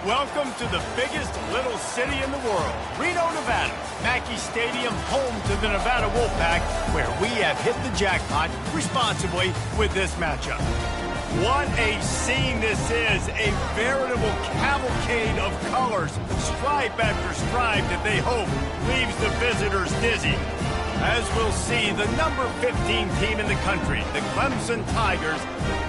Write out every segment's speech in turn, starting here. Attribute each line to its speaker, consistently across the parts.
Speaker 1: Welcome to the biggest little city in the world, Reno, Nevada. Mackey Stadium, home to the Nevada Wolfpack, where we have hit the jackpot responsibly with this matchup. What a scene this is, a veritable cavalcade of colors, stripe after stripe that they hope leaves the visitors dizzy. As we'll see, the number 15 team in the country, the Clemson Tigers,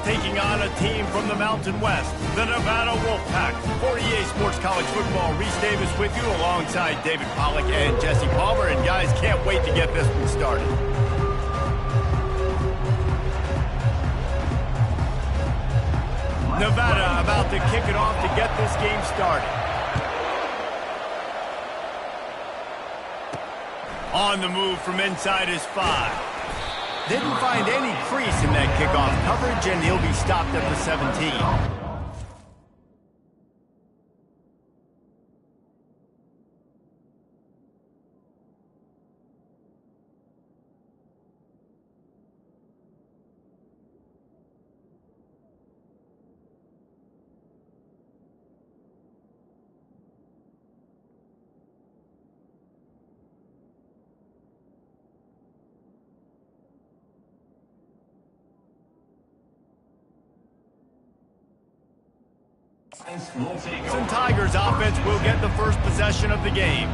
Speaker 1: taking on a team from the Mountain West, the Nevada Wolfpack. For EA Sports College Football, Reese Davis with you alongside David Pollack and Jesse Palmer. And guys, can't wait to get this one started. Nevada about to kick it off to get this game started. On the move from inside his 5. Didn't find any crease in that kickoff coverage, and he'll be stopped at the 17. Some Tigers offense will get the first possession of the game.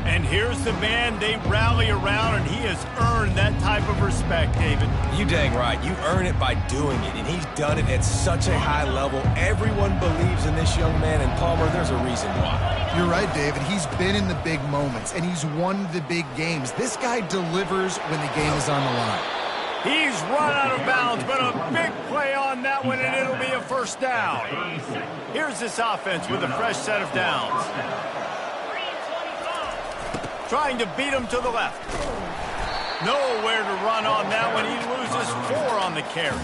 Speaker 1: And here's the man they rally around, and he has earned that type of respect, David.
Speaker 2: You dang right. You earn it by doing it, and he's done it at such a high level. Everyone believes in this young man, and Palmer, there's a reason why.
Speaker 3: You're right, David. He's been in the big moments, and he's won the big games. This guy delivers when the game is on the line.
Speaker 1: He's run out of bounds, but a big play on that one, and it'll be a first down. Here's this offense with a fresh set of downs. Trying to beat him to the left. Nowhere to run on that one. He loses 4 on the carry.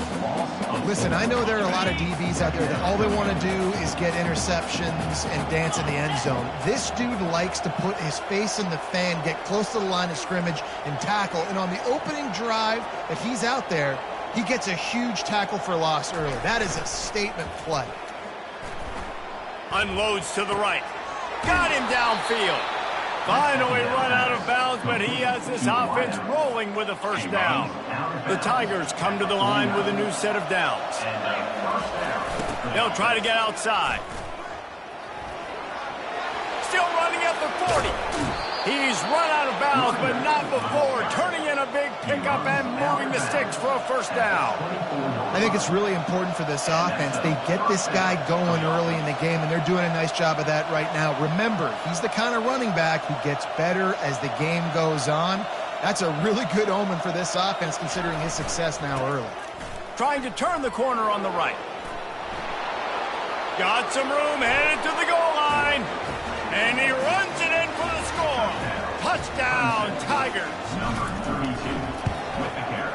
Speaker 3: Listen, I know there are a lot of DBs out there that all they want to do is get interceptions and dance in the end zone. This dude likes to put his face in the fan, get close to the line of scrimmage, and tackle. And on the opening drive that he's out there, he gets a huge tackle for loss early. That is a statement play.
Speaker 1: Unloads to the right. Got him downfield. Finally run out of bounds, but he has this offense rolling with a first down. The Tigers come to the line with a new set of downs. They'll try to get outside. Still running at the 40. He's run out of bounds, but not before turning in a big pickup and moving the sticks for a first down.
Speaker 3: I think it's really important for this offense. They get this guy going early in the game, and they're doing a nice job of that right now. Remember, he's the kind of running back who gets better as the game goes on. That's a really good omen for this offense, considering his success now early.
Speaker 1: Trying to turn the corner on the right. Got some room, headed to the goal line. And he runs it in for the score. Touchdown, Tigers.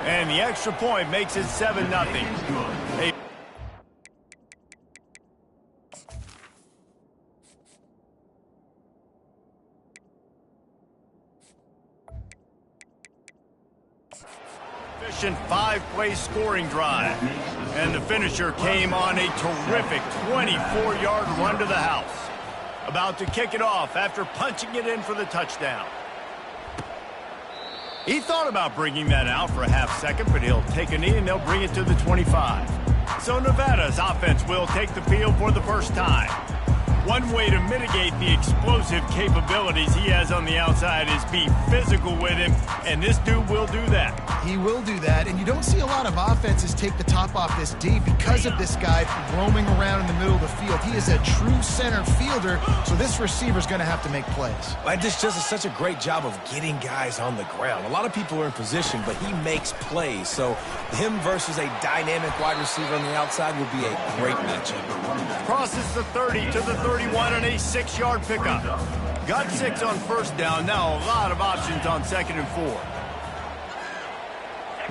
Speaker 1: And the extra point makes it 7-0. Efficient 5-play scoring drive. And the finisher came on a terrific 24-yard run to the house. About to kick it off after punching it in for the touchdown. He thought about bringing that out for a half second, but he'll take a knee and they'll bring it to the 25. So Nevada's offense will take the field for the first time. One way to mitigate the explosive capabilities he has on the outside is be physical with him, and this dude will do that.
Speaker 3: He will do that, and you don't see a lot of offenses take the top off this D because of this guy roaming around in the middle of the field. He is a true center fielder, so this receiver's going to have to make plays.
Speaker 2: This just is such a great job of getting guys on the ground. A lot of people are in position, but he makes plays, so him versus a dynamic wide receiver on the outside will be a great matchup.
Speaker 1: Crosses the 30 to the 31 and a 6-yard pickup. Got 6 on first down. Now a lot of options on 2nd and 4.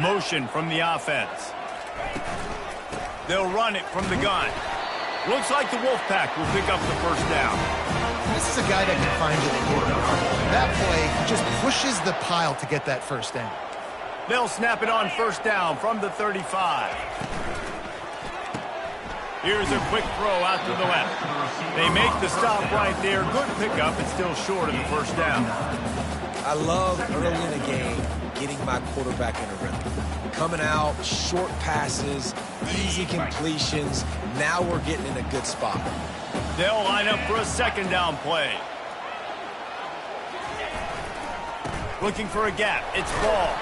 Speaker 1: Motion from the offense. They'll run it from the gun. Looks like the Wolfpack will pick up the first down.
Speaker 3: This is a guy that can find you the quarterback. That play just pushes the pile to get that first down.
Speaker 1: They'll snap it on first down from the 35. Here's a quick throw out to the left. They make the stop right there. Good pickup. It's still short of the first down.
Speaker 2: I love early in the game getting my quarterback in a rhythm. Coming out, short passes, easy completions. Now we're getting in a good spot.
Speaker 1: They'll line up for a second down play. Looking for a gap. It's Ball.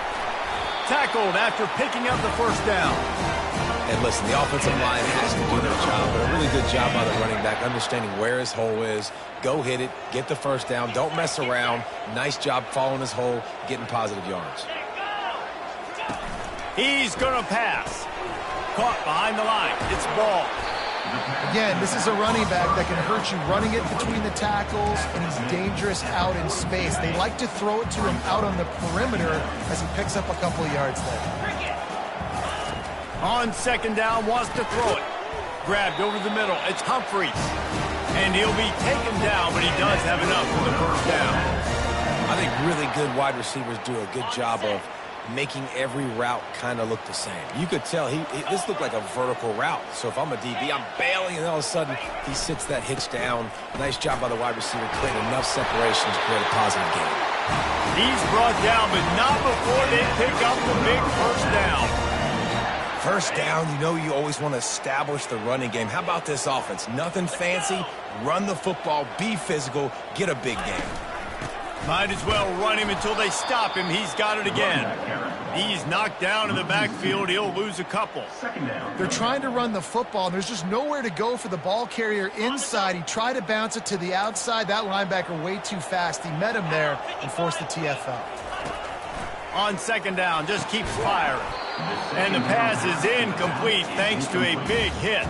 Speaker 1: Tackled after picking up the first down.
Speaker 2: And listen, the offensive line has to do their job, but a really good job by the running back, understanding where his hole is. Go hit it, get the first down, don't mess around. Nice job following his hole, getting positive yards.
Speaker 1: He's going to pass. Caught behind the line. It's Ball.
Speaker 3: Again, this is a running back that can hurt you running it between the tackles, and he's dangerous out in space. They like to throw it to him out on the perimeter as he picks up a couple of yards there.
Speaker 1: On second down, wants to throw it. Grabbed over the middle. It's Humphries. And he'll be taken down, but he does have enough for the first down.
Speaker 2: I think really good wide receivers do a good job of making every route kind of look the same. You could tell this looked like a vertical route. So if I'm a DB, I'm bailing, and all of a sudden he sits that hitch down. Nice job by the wide receiver, creating enough separation to create a positive gain.
Speaker 1: He's brought down, but not before they pick up the big first down.
Speaker 2: First down, you know you always want to establish the running game. How about this offense? Nothing fancy. Run the football, be physical, get a big gain.
Speaker 1: Might as well run him until they stop him. He's got it again. He's knocked down in the backfield. He'll lose a couple.
Speaker 3: They're trying to run the football, and there's just nowhere to go for the ball carrier inside. He tried to bounce it to the outside. That linebacker way too fast. He met him there and forced the TFL.
Speaker 1: On second down, just keeps firing. And the pass is incomplete thanks to a big hit.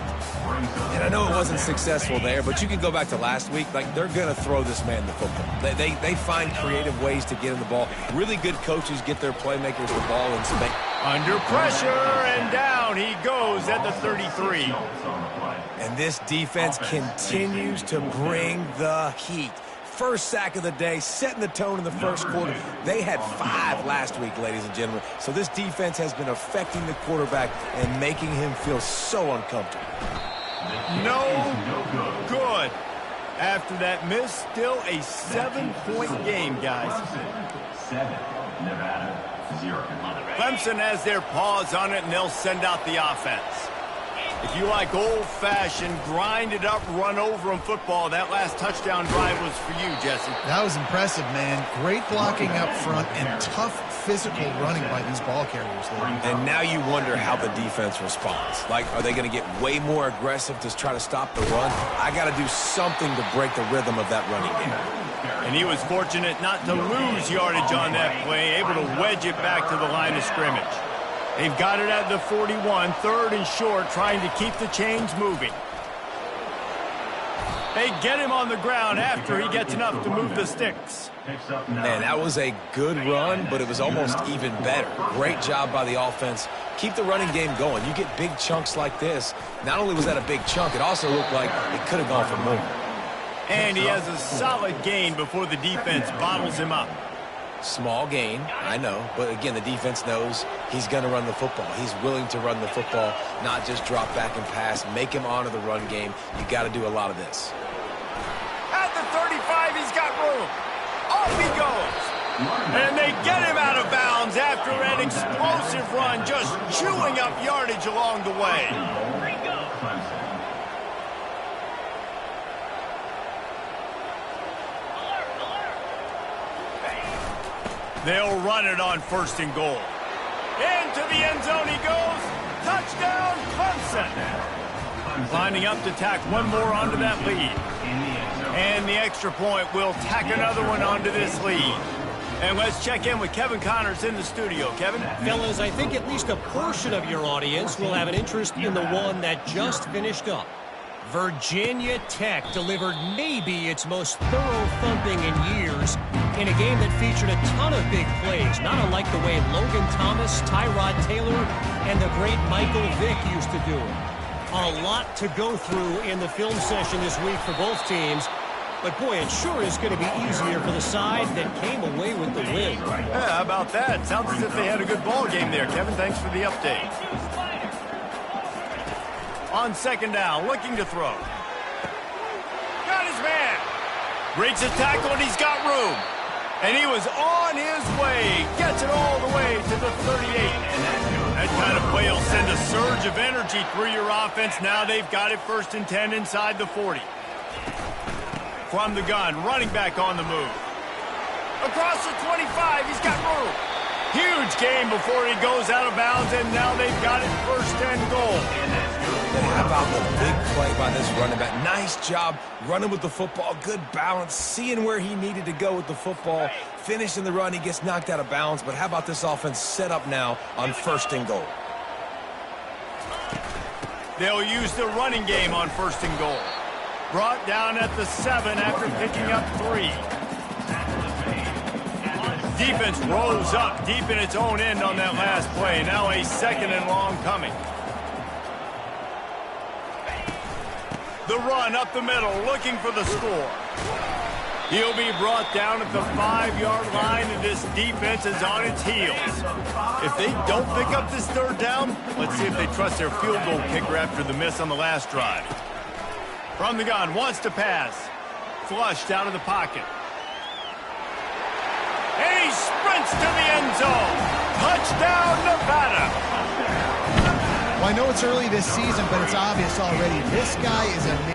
Speaker 2: And I know it wasn't successful there, but you can go back to last week. Like, they're going to throw this man the football. They find creative ways to get him the ball. Really good coaches get their playmakers the ball in space.
Speaker 1: Under pressure, and down he goes at the 33.
Speaker 2: And this defense continues to bring the heat. First sack of the day, setting the tone in the first quarter. They had 5 last week, ladies and gentlemen. So this defense has been affecting the quarterback and making him feel so uncomfortable.
Speaker 1: No good. After that miss, still a 7-point game, guys.
Speaker 4: 7, Nevada, 0.
Speaker 1: Clemson has their paws on it, and they'll send out the offense. If you like old-fashioned, grind-it-up, run-over-'em football, that last touchdown drive was for you, Jesse.
Speaker 3: That was impressive, man. Great blocking up front and tough physical running by these ball carriers.
Speaker 2: And now you wonder how the defense responds. Like, are they going to get way more aggressive to try to stop the run? I got to do something to break the rhythm of that running game.
Speaker 1: And he was fortunate not to lose yardage on that play, able to wedge it back to the line of scrimmage. They've got it at the 41, 3rd and short, trying to keep the chains moving. They get him on the ground after he gets enough to move the sticks.
Speaker 2: Man, that was a good run, but it was almost even better. Great job by the offense. Keep the running game going. You get big chunks like this. Not only was that a big chunk, it also looked like it could have gone for more.
Speaker 1: And he has a solid gain before the defense bottles him up.
Speaker 2: Small gain, I know, but again, the defense knows he's going to run the football. He's willing to run the football, not just drop back and pass, make him honor the run game. You got to do a lot of this.
Speaker 1: At the 35, he's got room. Off he goes. And they get him out of bounds after an explosive run, just chewing up yardage along the way. They'll run it on 1st and goal. Into the end zone he goes. Touchdown, Clemson. Lining up to tack one more onto that lead. And the extra point will tack another one onto this lead. And let's check in with Kevin Connors in the studio. Kevin?
Speaker 5: Fellas, I think at least a portion of your audience will have an interest in the one that just finished up. Virginia Tech delivered maybe its most thorough thumping in years in a game that featured a ton of big plays, not unlike the way Logan Thomas, Tyrod Taylor, and the great Michael Vick used to do it. A lot to go through in the film session this week for both teams. But, boy, it sure is going to be easier for the side that came away with the win.
Speaker 1: Yeah, how about that? Sounds as if they had a good ball game there, Kevin. Thanks for the update. On second down, looking to throw. Got his man. Breaks a tackle, and he's got room. And he was on his way. Gets it all the way to the 38. That kind of play will send a surge of energy through your offense. Now they've got it 1st and 10 inside the 40. From the gun, running back on the move. Across the 25, he's got room. Huge gain before he goes out of bounds, and now they've got it 1st and goal.
Speaker 2: And how about the big play by this running back? Nice job running with the football, good balance, seeing where he needed to go with the football, finishing the run. He gets knocked out of bounds, but how about this offense set up now on 1st and goal?
Speaker 1: They'll use the running game on 1st and goal. Brought down at the 7 after picking up 3. Defense rolls up deep in its own end on that last play. Now a 2nd and long coming. The run up the middle, looking for the score. He'll be brought down at the 5-yard line, and this defense is on its heels. If they don't pick up this 3rd down, let's see if they trust their field goal kicker after the miss on the last drive. From the gun, wants to pass. Flushed out of the pocket. And he sprints to the end zone. Touchdown, Nevada.
Speaker 3: Well, I know it's early this season, but it's obvious already. This guy is a...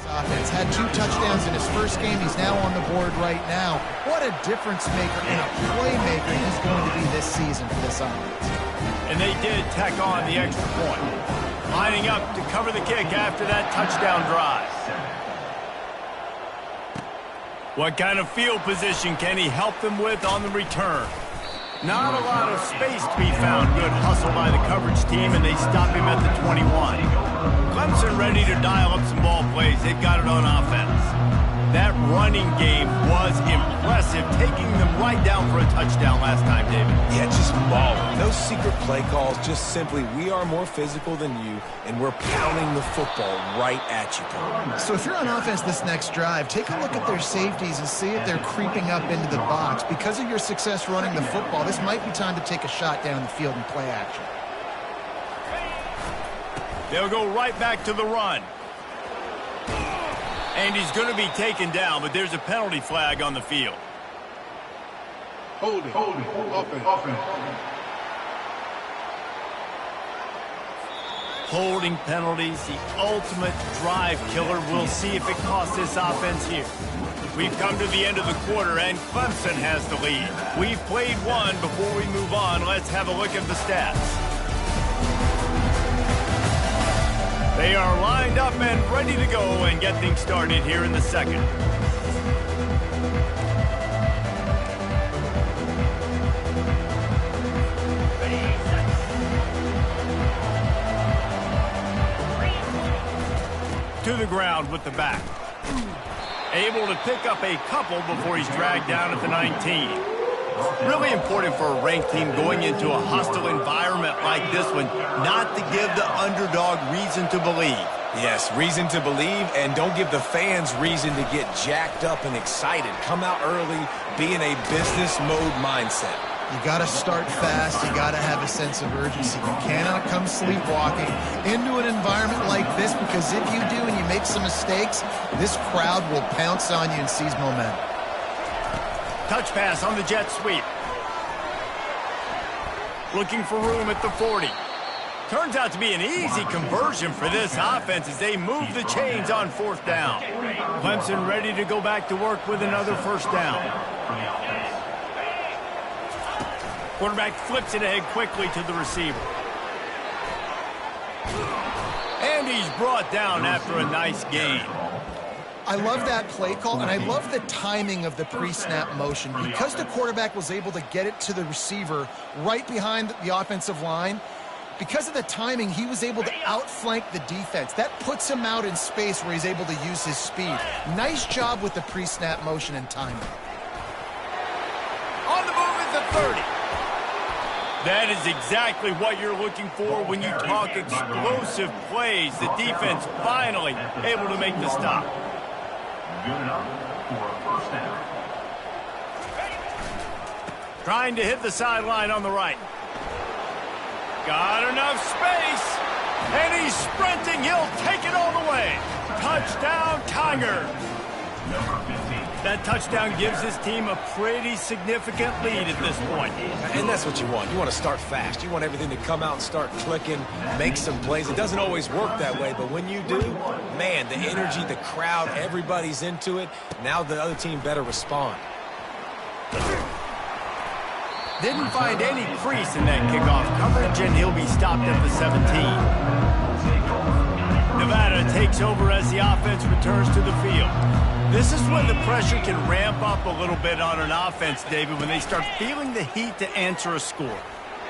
Speaker 3: offense. Had 2 touchdowns in his first game. He's now on the board right now. What a difference maker and a playmaker he's going to be this season for this offense.
Speaker 1: And they did tack on the extra point. Lining up to cover the kick after that touchdown drive. What kind of field position can he help them with on the return? Not a lot of space to be found. Good hustle by the coverage team, and they stop him at the 21. Clemson ready to dial up some ball plays. They've got it on offense. That running game was impressive, taking them right down for a touchdown last time, David.
Speaker 2: Yeah, just mauling. No secret play calls, just simply we are more physical than you, and we're pounding the football right at you.
Speaker 3: So if you're on offense this next drive, take a look at their safeties and see if they're creeping up into the box. Because of your success running the football, this might be time to take a shot down the field and play action.
Speaker 1: They'll go right back to the run. And he's going to be taken down, but there's a penalty flag on the field.
Speaker 6: Hold it. Offense.
Speaker 1: Holding penalties, the ultimate drive killer. We'll see if it costs this offense here. We've come to the end of the quarter, and Clemson has the lead. We've played one. Before we move on, let's have a look at the stats. They are lined up and ready to go and get things started here in the second. To the ground with the back. Able to pick up a couple before he's dragged down at the 19. Really important for a ranked team going into a hostile environment like this one, not to give the underdog reason to believe.
Speaker 2: Yes, reason to believe, and don't give the fans reason to get jacked up and excited. Come out early, be in a business mode mindset.
Speaker 3: You got to start fast. You got to have a sense of urgency. You cannot come sleepwalking into an environment like this, because if you do and you make some mistakes, this crowd will pounce on you and seize momentum.
Speaker 1: Touch pass on the jet sweep. Looking for room at the 40. Turns out to be an easy conversion for this offense as they move the chains on 4th down. Clemson ready to go back to work with another 1st down. Quarterback flips it ahead quickly to the receiver. And he's brought down after a nice gain.
Speaker 3: I love that play call, and I love the timing of the pre-snap motion. Because the quarterback was able to get it to the receiver right behind the offensive line, Because of the timing, he was able to outflank the defense. That puts him out in space where he's able to use his speed. Nice job with the pre-snap motion and timing.
Speaker 1: On the move at the 30. That is exactly what you're looking for when you talk explosive plays. The defense finally able to make the stop.
Speaker 4: Good enough for a first down.
Speaker 1: Trying to hit the sideline on the right. Got enough space. And he's sprinting. He'll take it all the way. Touchdown, Tiger.
Speaker 4: Number 15.
Speaker 1: That touchdown gives his team a pretty significant lead at this point.
Speaker 2: And that's what you want. You want to start fast. You want everything to come out and start clicking, make some plays. It doesn't always work that way, but when you do, man, the energy, the crowd, everybody's into it. Now the other team better respond.
Speaker 1: Didn't find any crease in that kickoff coverage, and he'll be stopped at the 17. Nevada takes over as the offense returns to the field. This is when the pressure can ramp up a little bit on an offense, David, when they start feeling the heat to answer a score.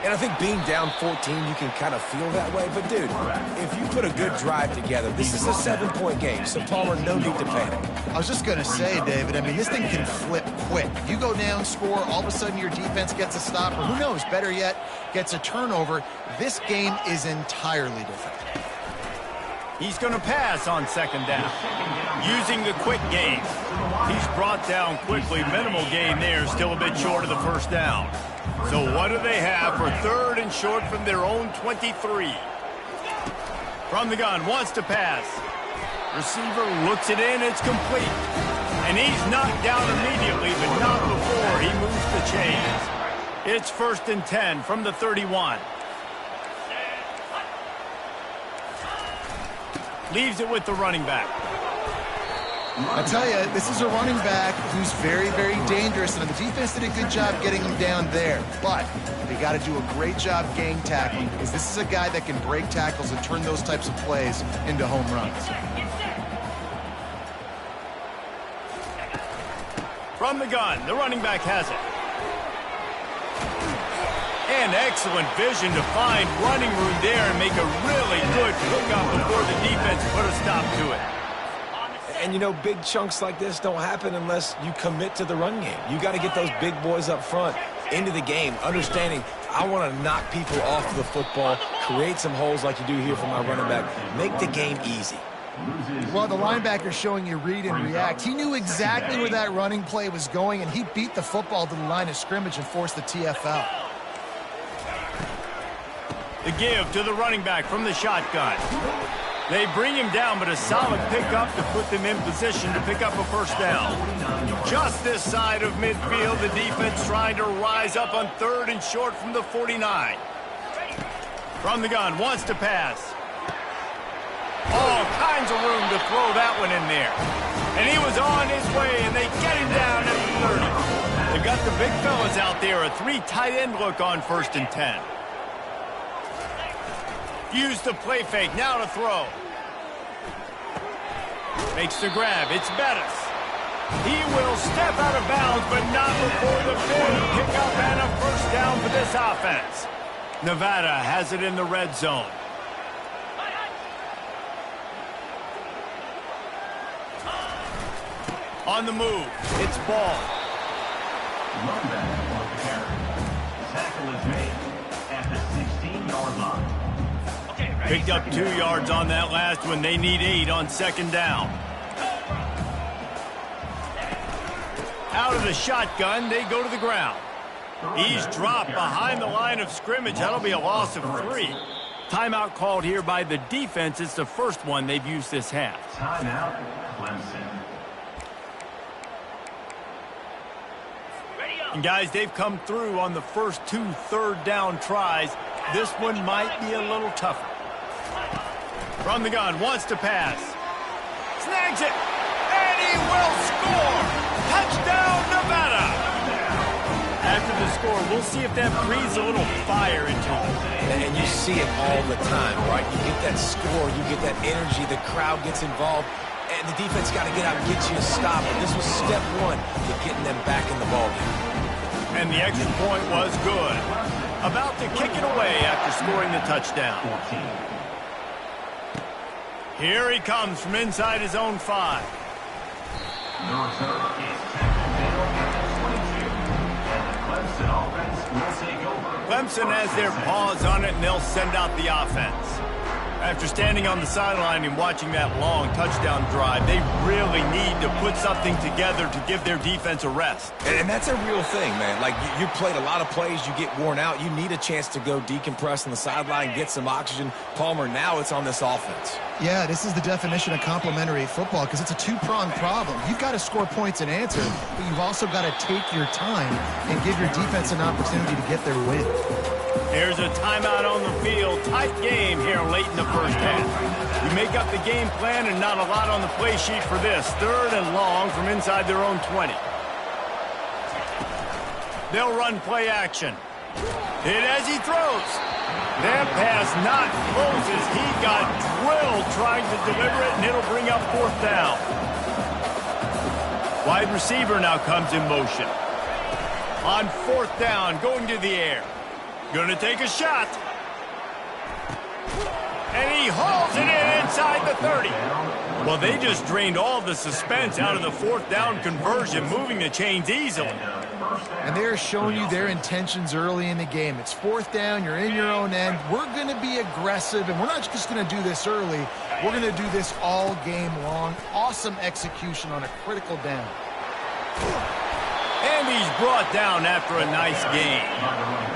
Speaker 2: And I think being down 14, you can kind of feel that way. But, dude, if you put a good drive together, this is a 7-point game, so Palmer, no need to panic.
Speaker 3: I was just going to say, David, I mean, this thing can flip quick. You go down, score, all of a sudden your defense gets a stop, or who knows, better yet, gets a turnover. This game is entirely different.
Speaker 1: He's going to pass on second down, using the quick game. He's brought down quickly. Minimal gain there, still a bit short of the first down. So what do they have for third and short from their own 23? From the gun, wants to pass. Receiver looks it in, it's complete. And he's knocked down immediately, but not before he moves the chains. It's 1st and 10 from the 31. Leaves it with the running back.
Speaker 3: I tell you, this is a running back who's very, very dangerous, and the defense did a good job getting him down there. But they got to do a great job gang tackling, because this is a guy that can break tackles and turn those types of plays into home runs.
Speaker 1: From the gun, the running back has it. And excellent vision to find running room there and make a really good hookup before the defense put a stop to it.
Speaker 2: And, you know, big chunks like this don't happen unless you commit to the run game. You got to get those big boys up front into the game, understanding I want to knock people off the football, create some holes like you do here for my running back, make the game easy.
Speaker 3: Well, the linebacker's showing you read and react. He knew exactly where that running play was going, and he beat the football to the line of scrimmage and forced the TFL.
Speaker 1: The give to the running back from the shotgun. They bring him down, but a solid pickup to put them in position to pick up a first down. Just this side of midfield, the defense trying to rise up on third and short from the 49. From the gun, wants to pass. All kinds of room to throw that one in there. And he was on his way, and they get him down at the 30. They've got the big fellas out there, a 3 tight end look on 1st and 10. Use the play fake, now to throw. Makes the grab, it's Bettis. He will step out of bounds, but not before the big pickup and a first down for this offense. Nevada has it in the red zone. On the move, it's Ball.
Speaker 4: Run back on the carry. Tackle is made at the 16-yard line.
Speaker 1: Picked up 2 yards on that last one. They need 8 on second down. Out of the shotgun, they go to the ground. He's dropped behind the line of scrimmage. That'll be a loss of 3. Timeout called here by the defense. It's the first one they've used this half.
Speaker 4: Timeout, Clemson.
Speaker 1: And guys, they've come through on the first 2 third down tries. This one might be a little tougher. From the gun, wants to pass. Snags it, and he will score! Touchdown, Nevada! After the score, we'll see if that breathes a little fire into him.
Speaker 2: And you see it all the time, right? You get that score, you get that energy, the crowd gets involved, and the defense got to get out and get you a stop. And this was step 1 to getting them back in the ballgame.
Speaker 1: And the extra point was good. About to kick it away after scoring the touchdown. Here he comes from inside his own 5.
Speaker 4: The return is tackled down at the 22, and the Clemson offense will take over.
Speaker 1: Clemson has their paws on it, and they'll send out the offense. After standing on the sideline and watching that long touchdown drive, they really need to put something together to give their defense a rest.
Speaker 2: And that's a real thing, man. Like, you played a lot of plays, you get worn out. You need a chance to go decompress on the sideline, get some oxygen. Palmer, now it's on this offense.
Speaker 3: Yeah, this is the definition of complementary football because it's a two-pronged problem. You've got to score points and answer, but you've also got to take your time and give your defense an opportunity to get their win.
Speaker 1: Here's a timeout on the field. Tight game here late in the first half. You make up the game plan and not a lot on the play sheet for this. 3rd and long from inside their own 20. They'll run play action. Hit as he throws. That pass not close as he got drilled trying to deliver it, and it'll bring up 4th down. Wide receiver now comes in motion. On 4th down, going to the air. Going to take a shot. And he hauls it in inside the 30. Well, they just drained all the suspense out of the 4th down conversion, moving the chains easily.
Speaker 3: And they're showing you their intentions early in the game. It's 4th down, you're in your own end. We're going to be aggressive, and we're not just going to do this early. We're going to do this all game long. Awesome execution on a critical down.
Speaker 1: And he's brought down after a nice game.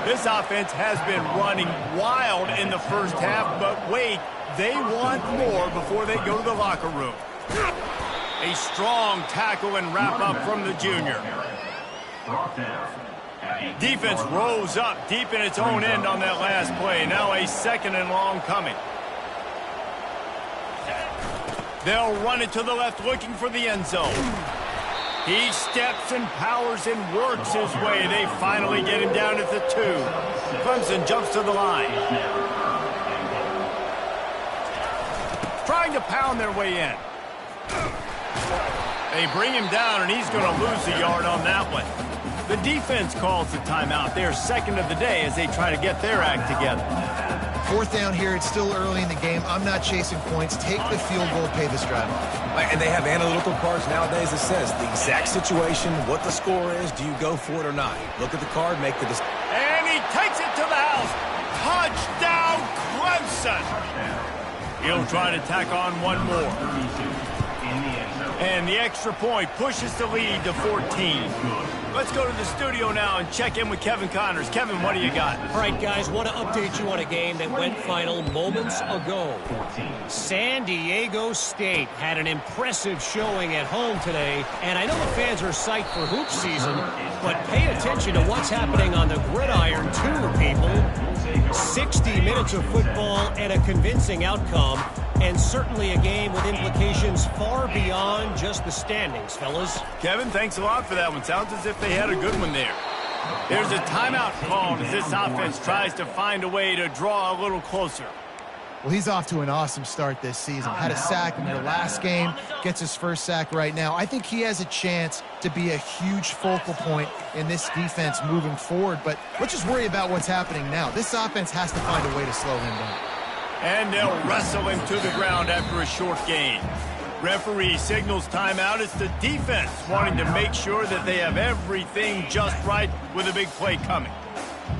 Speaker 1: This offense has been running wild in the first half, but wait, they want more before they go to the locker room. A strong tackle and wrap up from the junior. Defense rose up deep in its own end on that last play. Now a 2nd and long coming. They'll run it to the left looking for the end zone. He steps and powers and works his way. They finally get him down at the 2. Clemson jumps to the line. Trying to pound their way in. They bring him down, and he's going to lose a yard on that one. The defense calls the timeout. They're 2nd of the day as they try to get their act together.
Speaker 3: 4th down here. It's still early in the game. I'm not chasing points. Take the field goal, pay this drive off.
Speaker 2: And they have analytical cards nowadays that says the exact situation, what the score is, do you go for it or not? Look at the card, make the decision.
Speaker 1: And he takes it to the house. Touchdown, Clemson. He'll try to tack on one more. And the extra point pushes the lead to 14. Let's go to the studio now and check in with Kevin Connors. Kevin, what do you got?
Speaker 5: All right, guys, want to update you on a game that went final moments ago. San Diego State had an impressive showing at home today, and I know the fans are psyched for hoop season, but pay attention to what's happening on the gridiron too, people. 60 minutes of football and a convincing outcome, and certainly a game with implications far beyond just the standings, fellas.
Speaker 1: Kevin, thanks a lot for that one. Sounds as if they had a good one there. There's a timeout called as this offense tries to find a way to draw a little closer.
Speaker 3: Well, he's off to an awesome start this season. Had a sack in their last game, gets his first sack right now. I think he has a chance to be a huge focal point in this defense moving forward, but let's just worry about what's happening now. This offense has to find a way to slow him down.
Speaker 1: And they'll wrestle him to the ground after a short gain. Referee signals timeout. It's the defense wanting to make sure that they have everything just right with a big play coming.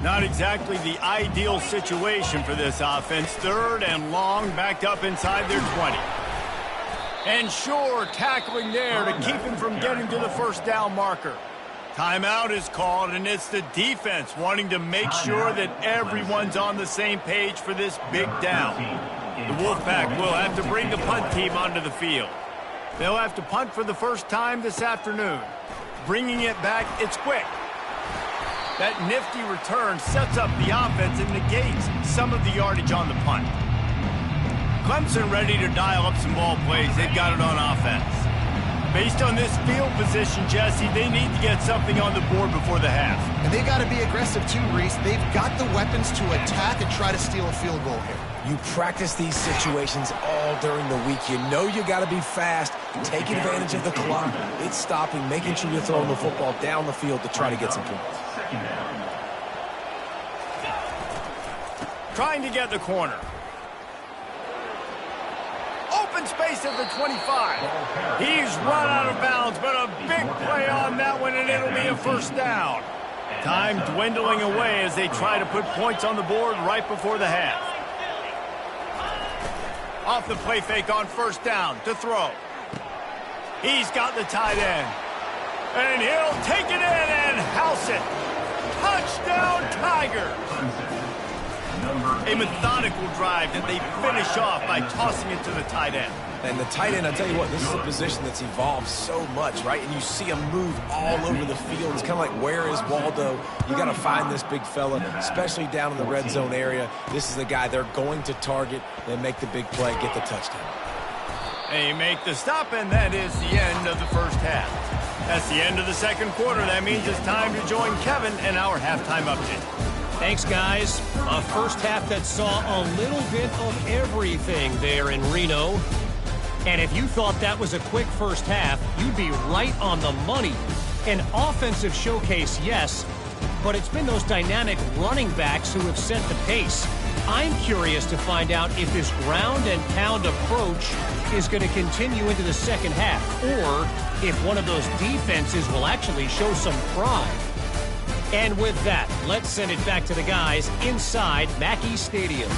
Speaker 1: Not exactly the ideal situation for this offense. 3rd and long, backed up inside their 20. And Shore tackling there to keep him from getting to the 1st down marker. Timeout is called, and it's the defense wanting to make sure that everyone's on the same page for this big down. The Wolfpack will have to bring the punt team onto the field. They'll have to punt for the first time this afternoon. Bringing it back, it's quick. That nifty return sets up the offense and negates some of the yardage on the punt. Clemson ready to dial up some ball plays. They've got it on offense. Based on this field position, Jesse, they need to get something on the board before the half.
Speaker 3: And they got to be aggressive too, Reese. They've got the weapons to attack and try to steal a field goal here.
Speaker 2: You practice these situations all during the week. You know you got to be fast, taking advantage of the clock. It's stopping, making sure you're throwing the football down the field to try to get some points.
Speaker 1: trying to get the corner. Open space at the 25. He's run out of bounds, but a big play on that one, and it'll be a first down. Time dwindling away as they try to put points on the board right before the half. Off the play fake on first down to throw. He's got the tight end. And he'll take it in and house it. Touchdown, Tigers. A methodical drive that they finish off by tossing it to the tight end.
Speaker 2: And the tight end, I tell you what, this is a position that's evolved so much, right? And you see him move all over the field. It's kind of like, where is Waldo? You got to find this big fella, especially down in the red zone area. This is the guy they're going to target. They make the big play, get the touchdown.
Speaker 1: They make the stop, and that is the end of the first half. That's the end of the second quarter. That means it's time to join Kevin in our halftime update.
Speaker 5: Thanks, guys. A first half that saw a little bit of everything there in Reno. And if you thought that was a quick first half, you'd be right on the money. An offensive showcase, yes, but it's been those dynamic running backs who have set the pace. I'm curious to find out if this ground and pound approach is going to continue into the second half, or if one of those defenses will actually show some pride. And with that, let's send it back to the guys inside Mackey Stadium.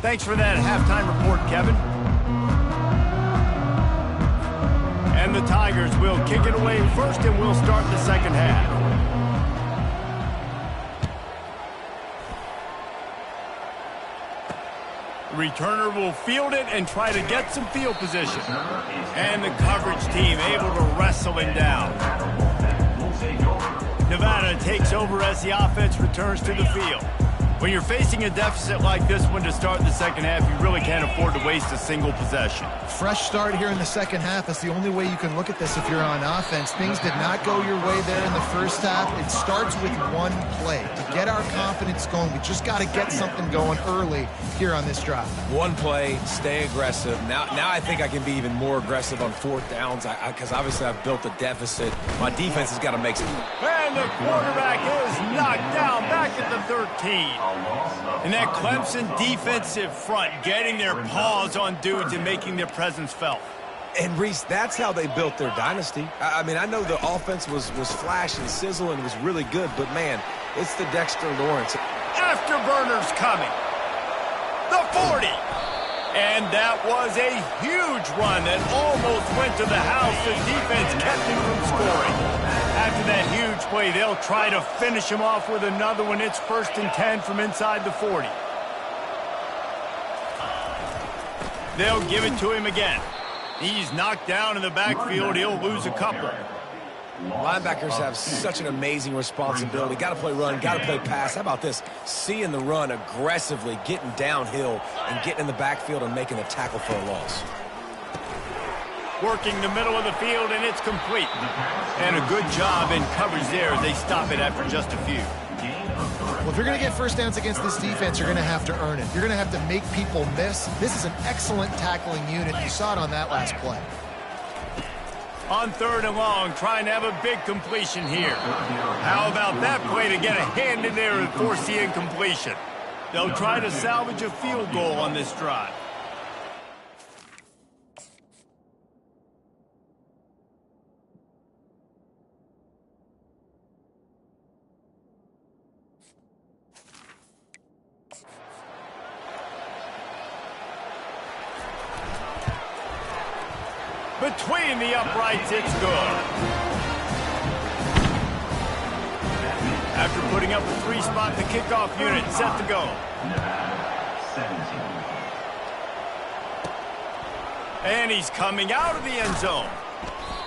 Speaker 1: Thanks for that halftime report, Kevin. And the Tigers will kick it away first, and we'll start the second half. Returner will field it and try to get some field position. And the coverage team able to wrestle him down. Nevada takes over as the offense returns to the field. When you're facing a deficit like this one to start the second half, you really can't afford to waste a single possession.
Speaker 3: Fresh start here in the second half. That's the only way you can look at this if you're on offense. Things did not go your way there in the first half. It starts with one play. To get our confidence going, we just got to get something going early here on this drive.
Speaker 2: One play, stay aggressive. Now I think I can be even more aggressive on fourth downs because obviously I've built a deficit. My defense has got to make some.
Speaker 1: And the quarterback is knocked down back at the 13. And that Clemson defensive front getting their paws on dudes and making their presence felt.
Speaker 2: And, Reese, that's how they built their dynasty. I mean, I know the offense was flash and sizzle and was really good, but, man, it's the Dexter Lawrence.
Speaker 1: Afterburners coming. The 40. And that was a huge run that almost went to the house. The defense kept him from scoring. After that huge play, they'll try to finish him off with another one. It's 1st and 10 from inside the 40. They'll give it to him again. He's knocked down in the backfield. He'll lose a couple.
Speaker 2: Linebackers have such an amazing responsibility. Got to play run, got to play pass. How about this? Seeing the run aggressively, getting downhill, and getting in the backfield and making a tackle for a loss.
Speaker 1: Working the middle of the field, and it's complete. And a good job in coverage there as they stop it after just a few.
Speaker 3: Well, if you're going to get first downs against this defense, you're going to have to earn it. You're going to have to make people miss. This is an excellent tackling unit. You saw it on that last play.
Speaker 1: On 3rd and long, trying to have a big completion here. How about that play to get a hand in there and force the incompletion? They'll try to salvage a field goal on this drive. Between the uprights, it's good. After putting up a 3-spot, the kickoff unit set to go. And he's coming out of the end zone.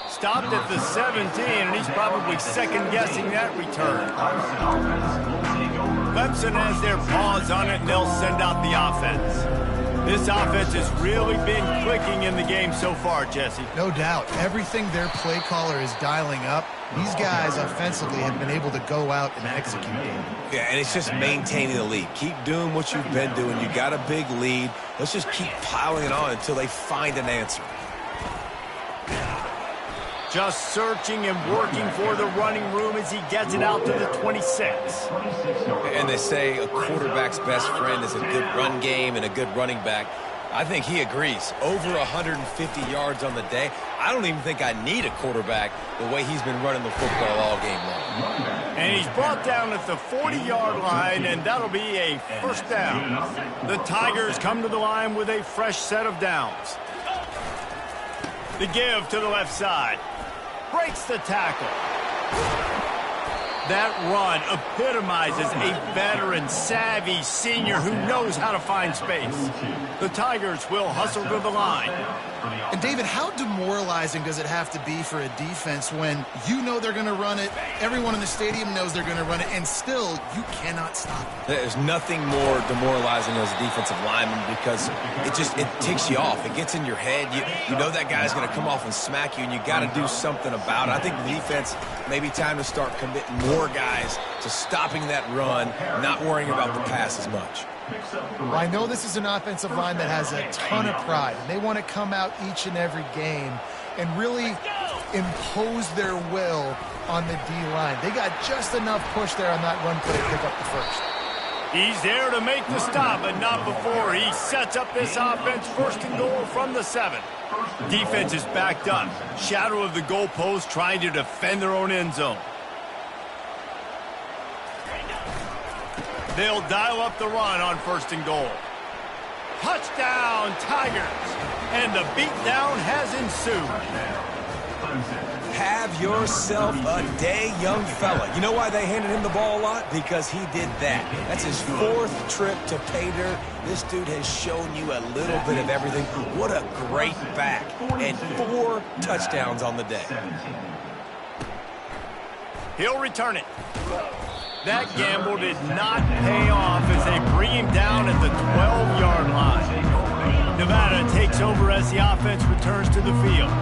Speaker 1: Stopped at the 17, and he's probably second-guessing that return. Clemson has their paws on it, and they'll send out the offense. This offense has really been clicking in the game so far, Jesse.
Speaker 3: No doubt. Everything their play caller is dialing up, these guys offensively have been able to go out and execute.
Speaker 2: Yeah, and it's just maintaining the lead. Keep doing what you've been doing. You got a big lead. Let's just keep piling it on until they find an answer.
Speaker 1: Just searching and working for the running room as he gets it out to the 26.
Speaker 2: And they say a quarterback's best friend is a good run game and a good running back. I think he agrees. Over 150 yards on the day. I don't even think I need a quarterback the way he's been running the football all game long.
Speaker 1: And he's brought down at the 40-yard line, and that'll be a first down. The Tigers come to the line with a fresh set of downs. The give to the left side. Breaks the tackle. That run epitomizes a veteran, savvy senior who knows how to find space. The Tigers will hustle to the line.
Speaker 3: And, David, how demoralizing does it have to be for a defense when you know they're going to run it, everyone in the stadium knows they're going to run it, and still you cannot stop it?
Speaker 2: There's nothing more demoralizing as a defensive lineman because it ticks you off. It gets in your head. You know that guy's going to come off and smack you, and you got to do something about it. I think the defense maybe time to start committing more guys to stopping that run, not worrying about the pass as much.
Speaker 3: Well, I know this is an offensive line that has a ton of pride, and they want to come out each and every game and really impose their will on the D-line. They got just enough push there on that run play to pick up the first.
Speaker 1: He's there to make the stop, but not before he sets up this offense first and goal from the 7. Defense is backed up. Shadow of the goalpost trying to defend their own end zone. They'll dial up the run on first and goal. Touchdown, Tigers. And the beatdown has ensued.
Speaker 2: Have yourself a day, young fella. You know why they handed him the ball a lot? Because he did that. That's his 4th trip to pay dirt. This dude has shown you a little bit of everything. What a great back. And 4 touchdowns on the day.
Speaker 1: He'll return it. That gamble did not pay off as they bring him down at the 12-yard line. Nevada takes over as the offense returns to the field.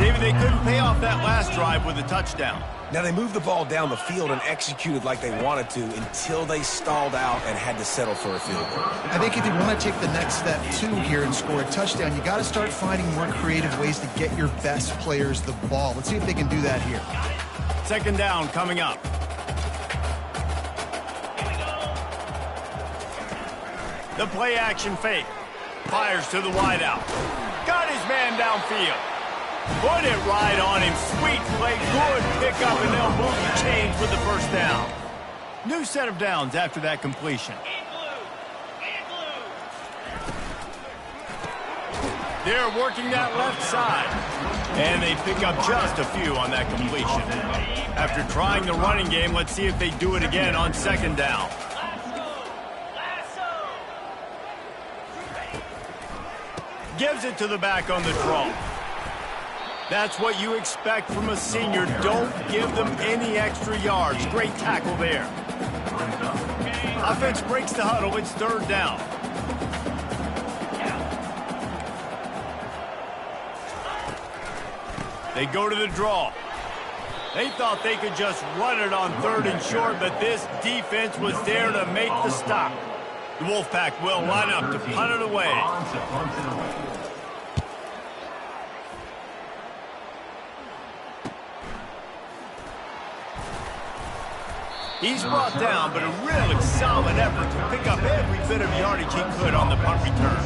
Speaker 1: David, they couldn't pay off that last drive with a touchdown.
Speaker 2: Now, they moved the ball down the field and executed like they wanted to until they stalled out and had to settle for a field goal.
Speaker 3: I think if you want to take the next step, too, here and score a touchdown, you got to start finding more creative ways to get your best players the ball. Let's see if they can do that here.
Speaker 1: Second down coming up. The play action fake. Fires to the wideout. Got his man downfield. Put it right on him. Sweet play. Good pickup, and they'll move the chains with the first down. New set of downs after that completion. They're working that left side. And they pick up just a few on that completion. After trying the running game, let's see if they do it again on second down. Gives it to the back on the draw. That's what you expect from a senior. Don't give them any extra yards. Great tackle there. Offense breaks the huddle. It's third down. They go to the draw. They thought they could just run it on third and short, but this defense was there to make the stop. The Wolfpack will line up to punt it away. He's brought down, but a really solid effort to pick up every bit of yardage he could on the punt return.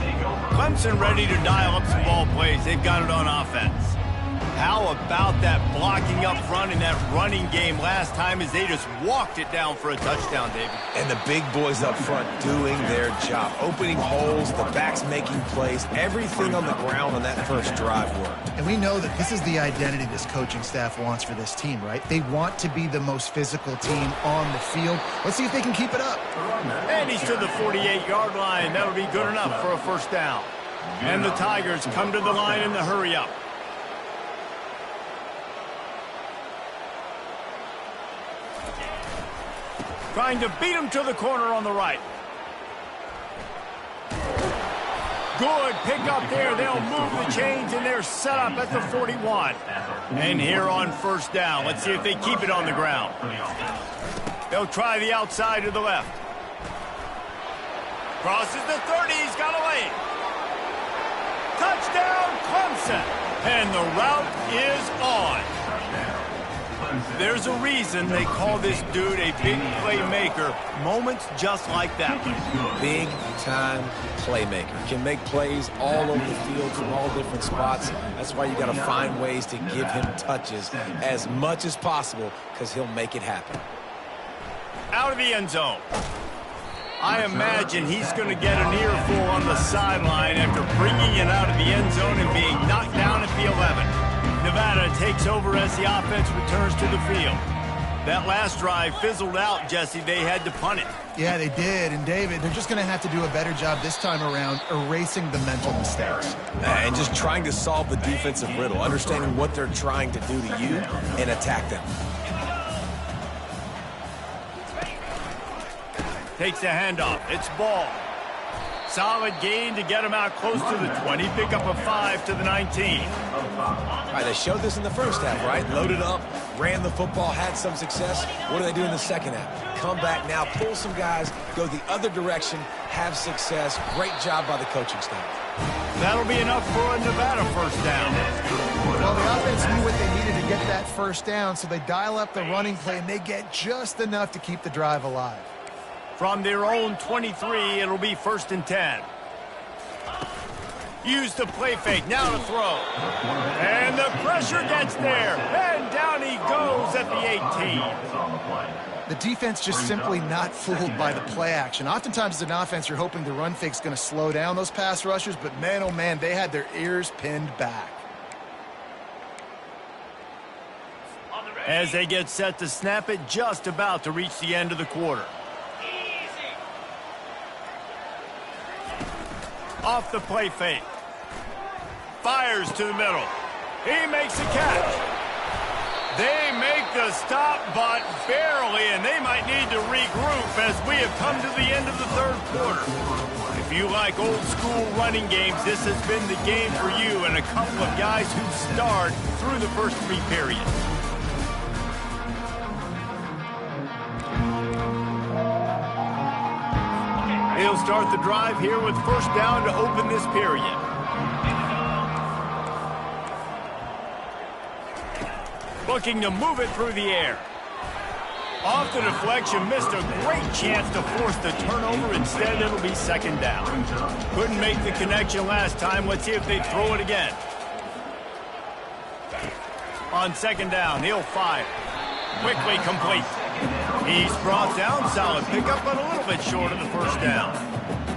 Speaker 1: Clemson ready to dial up some ball plays. They've got it on offense. How about that blocking up front in that running game last time as they just walked it down for a touchdown, David?
Speaker 2: And the big boys up front doing their job. Opening holes, the backs making plays, everything on the ground on that first drive worked.
Speaker 3: And we know that this is the identity this coaching staff wants for this team, right? They want to be the most physical team on the field. Let's see if they can keep it up.
Speaker 1: And he's to the 48-yard line. That'll be good enough for a first down. And the Tigers come to the line in the hurry-up. Trying to beat him to the corner on the right. Good pickup there. They'll move the chains, and they're set up at the 41. And here on first down, let's see if they keep it on the ground. They'll try the outside to the left. Crosses the 30. He's got away. Touchdown, Clemson. And the route is on. There's a reason they call this dude a big playmaker. Moments just like that one.
Speaker 2: Big-time playmaker. Can make plays all over the field from all different spots. That's why you got to find ways to give him touches as much as possible, because he'll make it happen.
Speaker 1: Out of the end zone. I imagine he's going to get an earful on the sideline after bringing it out of the end zone and being knocked down at the 11. Nevada takes over as the offense returns to the field. That last drive fizzled out, Jesse. They had to punt it.
Speaker 3: Yeah, they did. And, David, they're just going to have to do a better job this time around erasing the mental mistakes.
Speaker 2: And just trying to solve the defensive riddle, understanding what they're trying to do to you and attack them.
Speaker 1: Takes the handoff. It's ball. Solid gain to get him out close to the 20. Pick up a 5 to the 19.
Speaker 2: All right, they showed this in the first half, right? Loaded up, ran the football, had some success. What do they do in the second half? Come back now, pull some guys, go the other direction, have success. Great job by the coaching staff.
Speaker 1: That'll be enough for a Nevada first down.
Speaker 3: Well, the offense knew what they needed to get that first down, so they dial up the running play, and they get just enough to keep the drive alive.
Speaker 1: From their own 23, it'll be 1st and 10. Use the play fake, now to throw. And the pressure gets there, and down he goes at the 18.
Speaker 3: The defense just simply not fooled by the play action. Oftentimes as an offense, you're hoping the run fake's going to slow down those pass rushers, but man, oh man, they had their ears pinned back.
Speaker 1: As they get set to snap it, just about to reach the end of the quarter. Off the play fake. Fires to the middle. He makes a catch. They make the stop, but barely, and they might need to regroup as we have come to the end of the third quarter. If you like old school running games, this has been the game for you and a couple of guys who starred through the first 3 periods. He'll start the drive here with first down to open this period. Looking to move it through the air. Off the deflection, missed a great chance to force the turnover. Instead, it'll be 2nd down. Couldn't make the connection last time. Let's see if they throw it again. On 2nd down, he'll fire. Quickly complete. He's brought down, solid pickup, but a little bit short of the first down.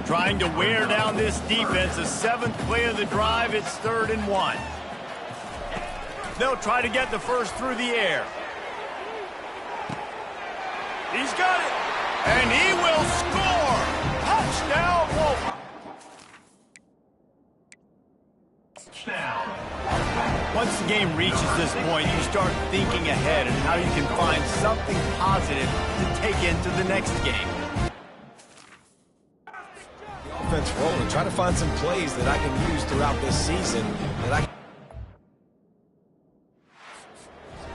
Speaker 1: Trying to wear down this defense, the 7th play of the drive, it's 3rd and 1. They'll try to get the first through the air. He's got it, and he will score! Touchdown, Wolf! Once the game reaches this point, you start thinking ahead and how you can find something positive to take into the next game.
Speaker 2: The offense rolling. Try to find some plays that I can use throughout this season that I can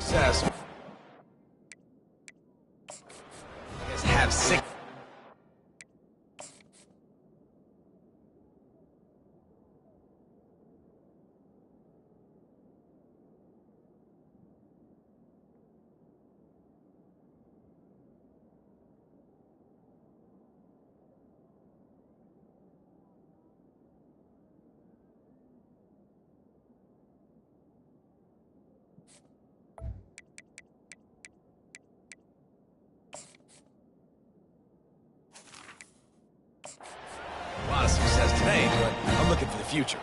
Speaker 2: success. I guess have 6. A lot of success today, but I'm looking for the future.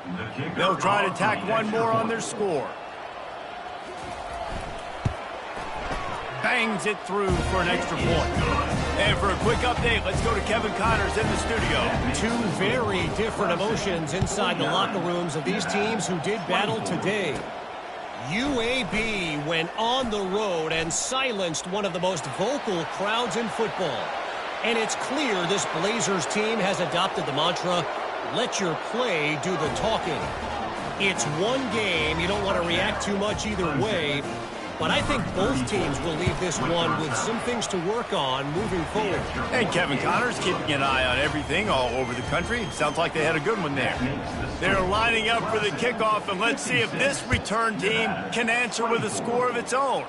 Speaker 1: They'll try to tack one more on their score. Bangs it through for an extra point. And for a quick update, let's go to Kevin Connors in the studio.
Speaker 5: 2 very different emotions inside the locker rooms of these teams who did battle today. UAB went on the road and silenced one of the most vocal crowds in football. And it's clear this Blazers team has adopted the mantra, let your play do the talking. It's one game. You don't want to react too much either way. But I think both teams will leave this one with some things to work on moving forward.
Speaker 1: And Kevin Connors keeping an eye on everything all over the country. Sounds like they had a good one there. They're lining up for the kickoff, and let's see if this return team can answer with a score of its own.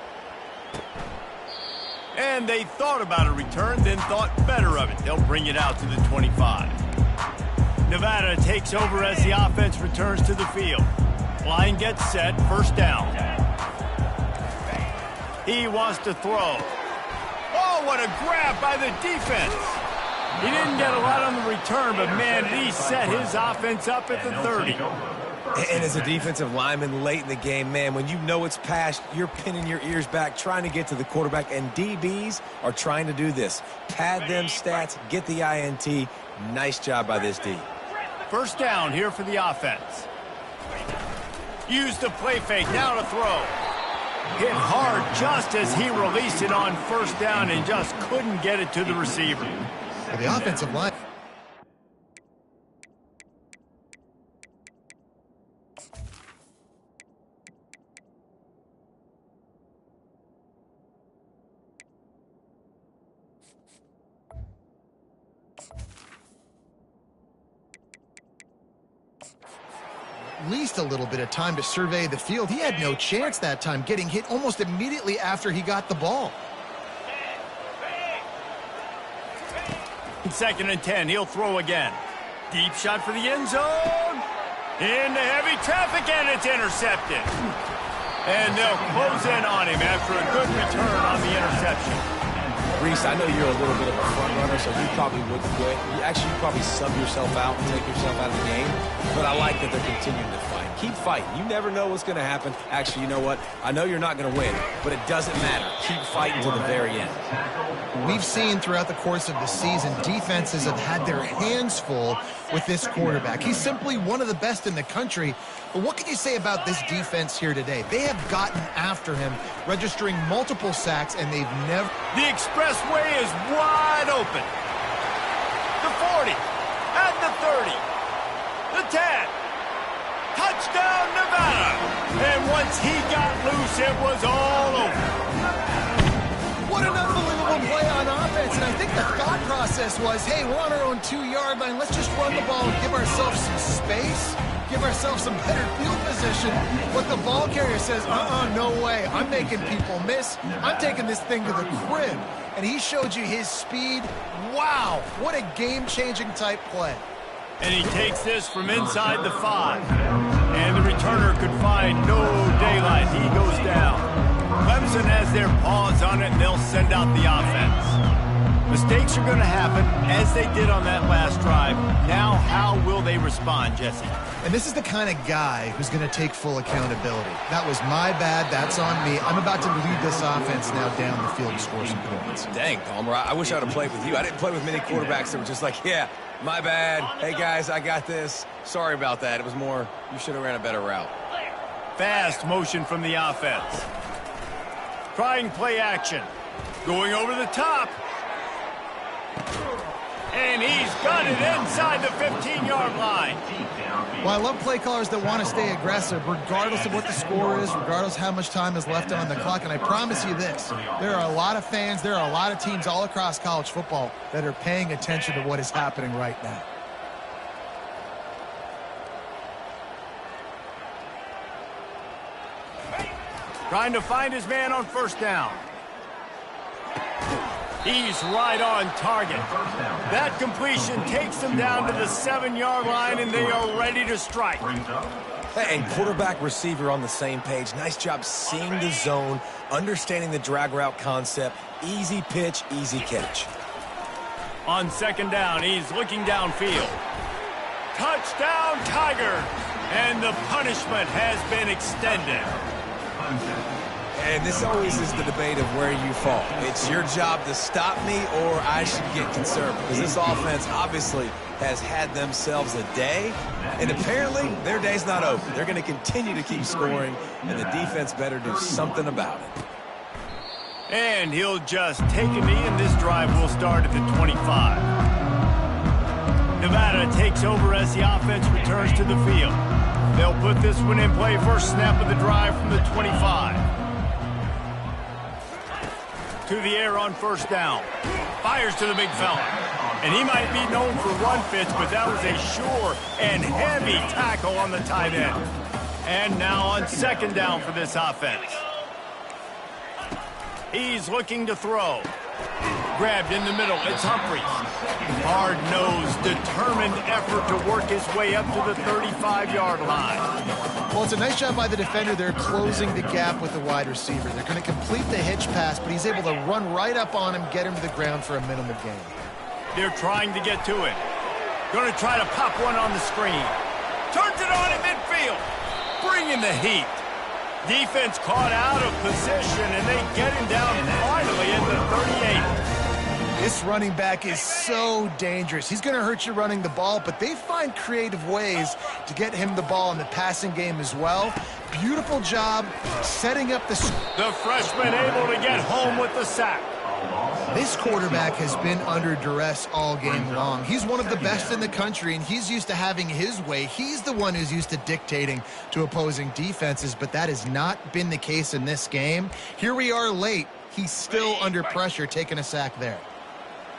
Speaker 1: And they thought about a return, then thought better of it. They'll bring it out to the 25. Nevada takes over as the offense returns to the field. Line gets set, first down. He wants to throw. Oh, what a grab by the defense. He didn't get a lot on the return, but man, did he set his offense up at the 30.
Speaker 2: And as a defensive lineman late in the game, man, when you know it's past, you're pinning your ears back, trying to get to the quarterback, and DBs are trying to do this. Pad them stats, get the INT. Nice job by this D.
Speaker 1: First down here for the offense. Use the play fake, now to throw. Hit hard just as he released it on first down and just couldn't get it to the receiver.
Speaker 3: For the offensive line. At least a little bit of time to survey the field. He had no chance that time, getting hit almost immediately after he got the ball.
Speaker 1: Second and 10, he'll throw again. Deep shot for the end zone. Into heavy traffic, and it's intercepted. And they'll close in on him after a good return on the interception.
Speaker 2: Reese, I know you're a little bit of a front runner, so you probably wouldn't quit. You probably sub yourself out and take yourself out of the game. But I like that they're continuing to fight. Keep fighting. You never know what's going to happen. Actually, you know what? I know you're not going to win, but it doesn't matter. Keep fighting to the very end.
Speaker 3: We've seen throughout the course of the season, defenses have had their hands full with this quarterback. He's simply one of the best in the country. But what can you say about this defense here today? They have gotten after him, registering multiple sacks, and they've never...
Speaker 1: The expressway is wide open. The 40, at the 30, the 10. Touchdown, Nevada. And once he got loose, it was all over.
Speaker 3: What an unbelievable play on offense. And I think the thought process was, hey, we're on our own 2-yard line. Let's just run the ball and give ourselves some space, give ourselves some better field position. But the ball carrier says, no way. I'm making people miss. I'm taking this thing to the crib. And he showed you his speed. Wow, what a game-changing type play.
Speaker 1: And he takes this from inside the 5. And the returner could find no daylight. He goes down. Clemson has their paws on it, and they'll send out the offense. Mistakes are going to happen, as they did on that last drive. Now, how will they respond, Jesse?
Speaker 3: And this is the kind of guy who's going to take full accountability. That was my bad. That's on me. I'm about to lead this offense now down the field to score some points.
Speaker 2: Dang, Palmer, I wish I would have played with you. I didn't play with many quarterbacks that were just like, yeah, my bad. Hey, guys, I got this. Sorry about that. It was more, you should have ran a better route.
Speaker 1: Fast motion from the offense. Trying play action. Going over the top. And he's got it inside the 15-yard line.
Speaker 3: Well, I love play callers that want to stay aggressive, regardless of what the score is, regardless how much time is left on the clock. And I promise you this, there are a lot of fans, there are a lot of teams all across college football that are paying attention to what is happening right now.
Speaker 1: Trying to find his man on first down. He's right on target. That completion takes them down to the 7-yard line, and they are ready to strike.
Speaker 2: And quarterback receiver on the same page. Nice job seeing the zone, understanding the drag route concept. Easy pitch, easy catch.
Speaker 1: On second down, he's looking downfield. Touchdown, Tiger! And the punishment has been extended.
Speaker 2: And this always is the debate of where you fall. It's your job to stop me, or I should get conservative. Because this offense obviously has had themselves a day, and apparently their day's not over. They're going to continue to keep scoring, and the defense better do something about it.
Speaker 1: And he'll just take a knee, and this drive will start at the 25. Nevada takes over as the offense returns to the field. They'll put this one in play. First snap of the drive from the 25. To the air on first down. Fires to the big fella. And he might be known for run fits, but that was a sure and heavy tackle on the tight end. And now on second down for this offense. He's looking to throw. Grabbed in the middle. It's Humphries. Hard-nosed, determined effort to work his way up to the 35-yard line.
Speaker 3: Well, it's a nice job by the defender. They're closing the gap with the wide receiver. They're going to complete the hitch pass, but he's able to run right up on him, get him to the ground for a minimal gain.
Speaker 1: They're trying to get to it. Going to try to pop one on the screen. Turns it on in midfield. Bringing the heat. Defense caught out of position, and they get him down finally at the 38.
Speaker 3: This running back is so dangerous. He's going to hurt you running the ball, but they find creative ways to get him the ball in the passing game as well. Beautiful job setting up the
Speaker 1: freshman able to get home with the sack.
Speaker 3: This quarterback has been under duress all game long. He's one of the best in the country, and he's used to having his way. He's the one who's used to dictating to opposing defenses, but that has not been the case in this game. Here we are late. He's still under pressure, taking a sack there.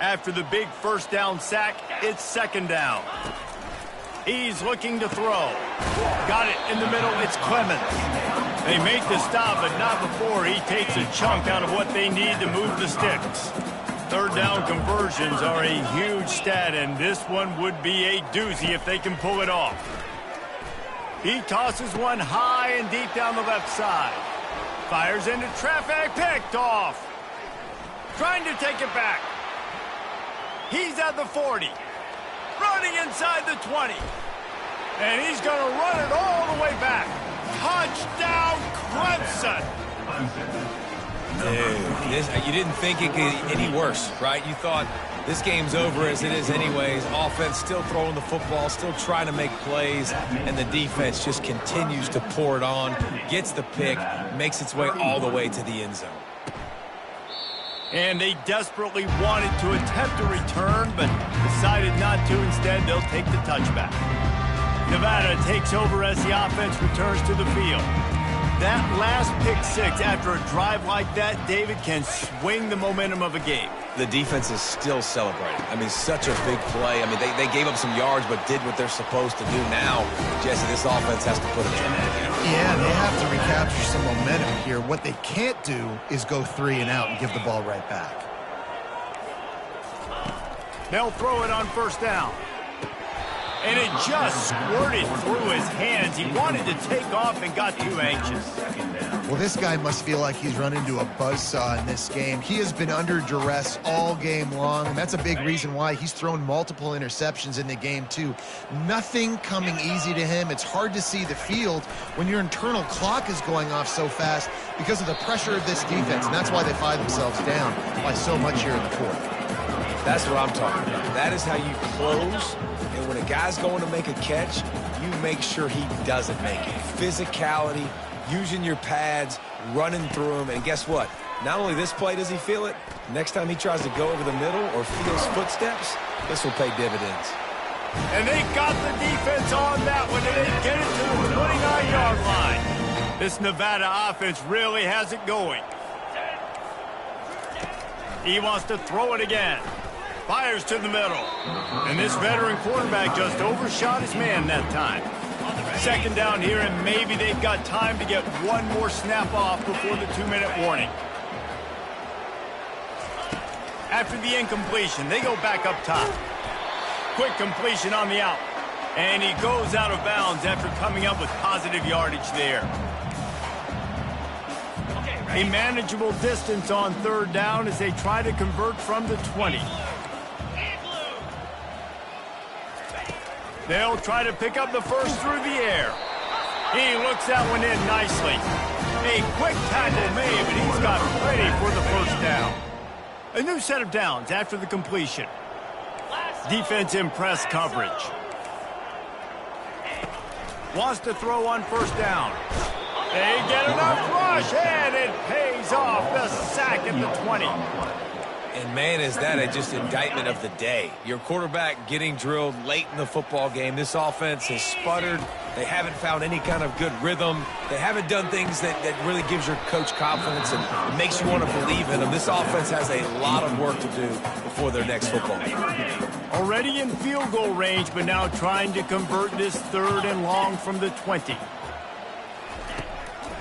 Speaker 1: After the big first down sack, it's second down. He's looking to throw. Got it in the middle. It's Clemens. They make the stop, but not before he takes a chunk out of what they need to move the sticks. Third down conversions are a huge stat, and this one would be a doozy if they can pull it off. He tosses one high and deep down the left side. Fires into traffic, picked off. Trying to take it back. He's at the 40. Running inside the 20. And he's going to run it all the way back. Touchdown, Clemson.
Speaker 2: Dude, you didn't think it could get any worse, right? You thought this game's over as it is anyways. Offense still throwing the football, still trying to make plays, and the defense just continues to pour it on, gets the pick, makes its way all the way to the end zone.
Speaker 1: And they desperately wanted to attempt a return, but decided not to. Instead, they'll take the touchback. Nevada takes over as the offense returns to the field. That last pick six after a drive like that, David, can swing the momentum of a game.
Speaker 2: The defense is still celebrating. I mean, such a big play. I mean, they gave up some yards but did what they're supposed to do. Now, Jesse, this offense has to put a turn together.
Speaker 3: Yeah, they have to recapture some momentum here. What they can't do is go 3 and out and give the ball right back.
Speaker 1: They'll throw it on first down. And it just squirted through his hands. He wanted to take off and got too anxious.
Speaker 3: Well, this guy must feel like he's run into a buzzsaw in this game. He has been under duress all game long, and that's a big reason why he's thrown multiple interceptions in the game, too. Nothing coming easy to him. It's hard to see the field when your internal clock is going off so fast because of the pressure of this defense, and that's why they find themselves down by so much here in the fourth.
Speaker 2: That's what I'm talking about. That is how you close. And when a guy's going to make a catch, you make sure he doesn't make it. Physicality, using your pads, running through him. And guess what? Not only this play does he feel it, next time he tries to go over the middle or feels footsteps, this will pay dividends.
Speaker 1: And they got the defense on that one, and they get it to the 29-yard line. This Nevada offense really has it going. He wants to throw it again. Fires to the middle. And this veteran quarterback just overshot his man that time. Second down here, and maybe they've got time to get one more snap off before the 2-minute warning. After the incompletion, they go back up top. Quick completion on the out. And he goes out of bounds after coming up with positive yardage there. A manageable distance on third down as they try to convert from the 20. They'll try to pick up the first through the air. He looks that one in nicely. A quick tackle made, but he's got plenty for the first down. A new set of downs after the completion. Defense in press coverage. Wants to throw on first down. They get enough rush, and it pays off. The sack at the 20.
Speaker 2: And, man, is that a just indictment of the day. Your quarterback getting drilled late in the football game. This offense has sputtered. They haven't found any kind of good rhythm. They haven't done things that really gives your coach confidence and makes you want to believe in them. This offense has a lot of work to do before their next football game.
Speaker 1: Already in field goal range, but now trying to convert this third and long from the 20.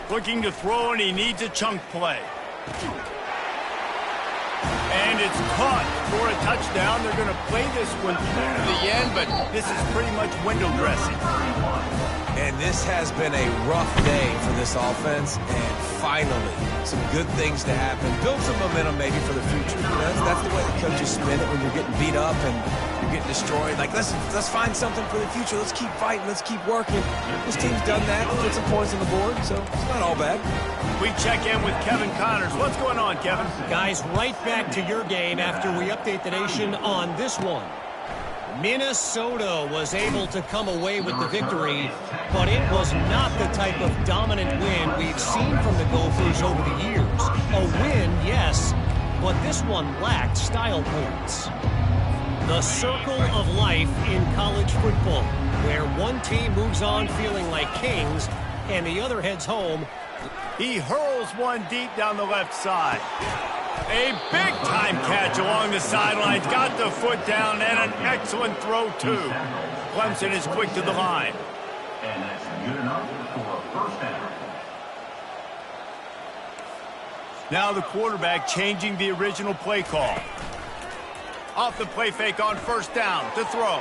Speaker 1: Looking to throw, and he needs a chunk play. And it's caught for a touchdown. They're going to play this one through to the end, but this is pretty much window dressing.
Speaker 2: And this has been a rough day for this offense, and finally, some good things to happen. Build some momentum maybe for the future. That's the way the coaches spin it when you're getting beat up and you're getting destroyed. Like, let's find something for the future. Let's keep fighting. Let's keep working. This team's done that. Put some points on the board, so it's not all bad.
Speaker 1: We check in with Kevin Connors. What's going on, Kevin?
Speaker 5: Guys, right back to your game after we update the nation on this one. Minnesota was able to come away with the victory, but it was not the type of dominant win we've seen from the Gophers over the years. A win, yes, but this one lacked style points. The circle of life in college football, where one team moves on feeling like kings and the other heads home.
Speaker 1: He hurls one deep down the left side. A big-time catch along the sidelines. Got the foot down and an excellent throw, too. Clemson is quick to the line.
Speaker 4: And that's good enough for a first down.
Speaker 1: Now the quarterback changing the original play call. Off the play fake on first down to throw.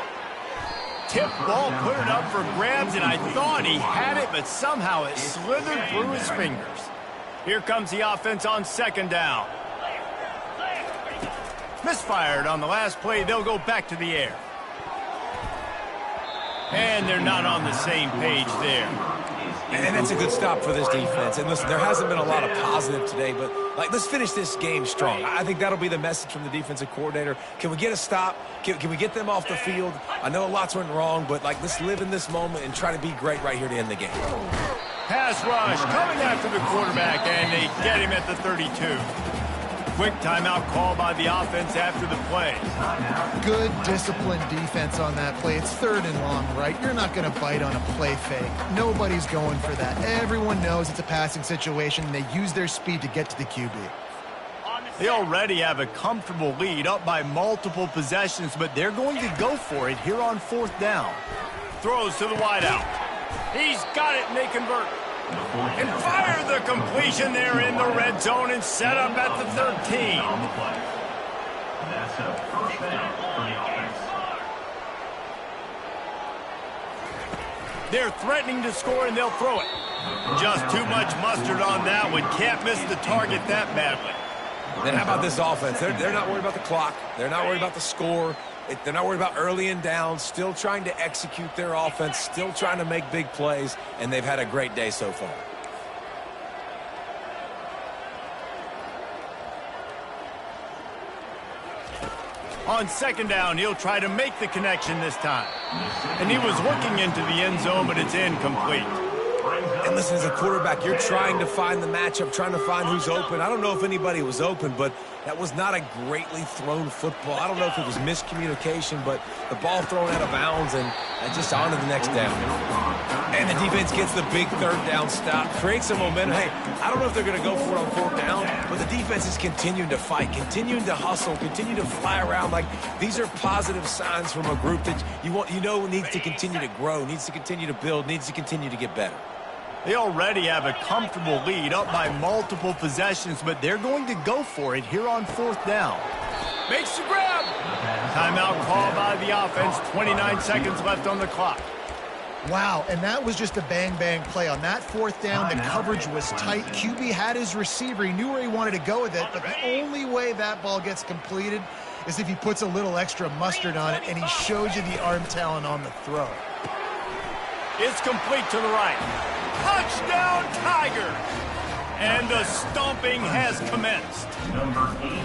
Speaker 1: Tip ball, put it up for grabs, and I thought he had it, but somehow it slithered through his fingers. Here comes the offense on second down. Misfired on the last play. They'll go back to the air. And they're not on the same page there.
Speaker 2: And that's a good stop for this defense. And listen, there hasn't been a lot of positive today, but let's finish this game strong. I think that'll be the message from the defensive coordinator. Can we get a stop? Can we get them off the field? I know lots went wrong, but let's live in this moment and try to be great right here to end the game.
Speaker 1: Pass rush coming after the quarterback, and they get him at the 32. Quick timeout call by the offense after the play.
Speaker 3: Good disciplined defense on that play. It's third and long, right? You're not going to bite on a play fake. Nobody's going for that. Everyone knows it's a passing situation. They use their speed to get to the QB.
Speaker 1: They already have a comfortable lead, up by multiple possessions, but they're going to go for it here on fourth down. Throws to the wideout. He's got it, and they convert. And fire the completion there in the red zone and set up at the 13.
Speaker 4: That's a first down for the offense.
Speaker 1: They're threatening to score, and they'll throw it. Just too much mustard on that one. Can't miss the target that badly.
Speaker 2: Then how about this offense? They're not worried about the clock. They're not worried about the score. They're not worried about early and down, still trying to execute their offense, still trying to make big plays, and they've had a great day so far.
Speaker 1: On second down, he'll try to make the connection this time. And he was looking into the end zone, but it's incomplete.
Speaker 2: And listen, as a quarterback, you're trying to find the matchup, trying to find who's open. I don't know if anybody was open, but that was not a greatly thrown football. I don't know if it was miscommunication, but the ball thrown out of bounds and just on to the next down. And the defense gets the big third down stop, creates some momentum. Hey, I don't know if they're going to go for it on fourth down, but the defense is continuing to fight, continuing to hustle, continue to fly around. Like, these are positive signs from a group that you know needs to continue to grow, needs to continue to build, needs to continue to get better.
Speaker 1: They already have a comfortable lead, up by multiple possessions, but they're going to go for it here on fourth down. Makes the grab. Timeout call by the offense. 29 seconds left on the clock.
Speaker 3: Wow, and that was just a bang-bang play. On that fourth down, the coverage was tight. QB had his receiver. He knew where he wanted to go with it, but the only way that ball gets completed is if he puts a little extra mustard on it, and he shows you the arm talent on the throw.
Speaker 1: It's complete to the right. Touchdown, Tigers! And the stomping has commenced.
Speaker 4: Number 82.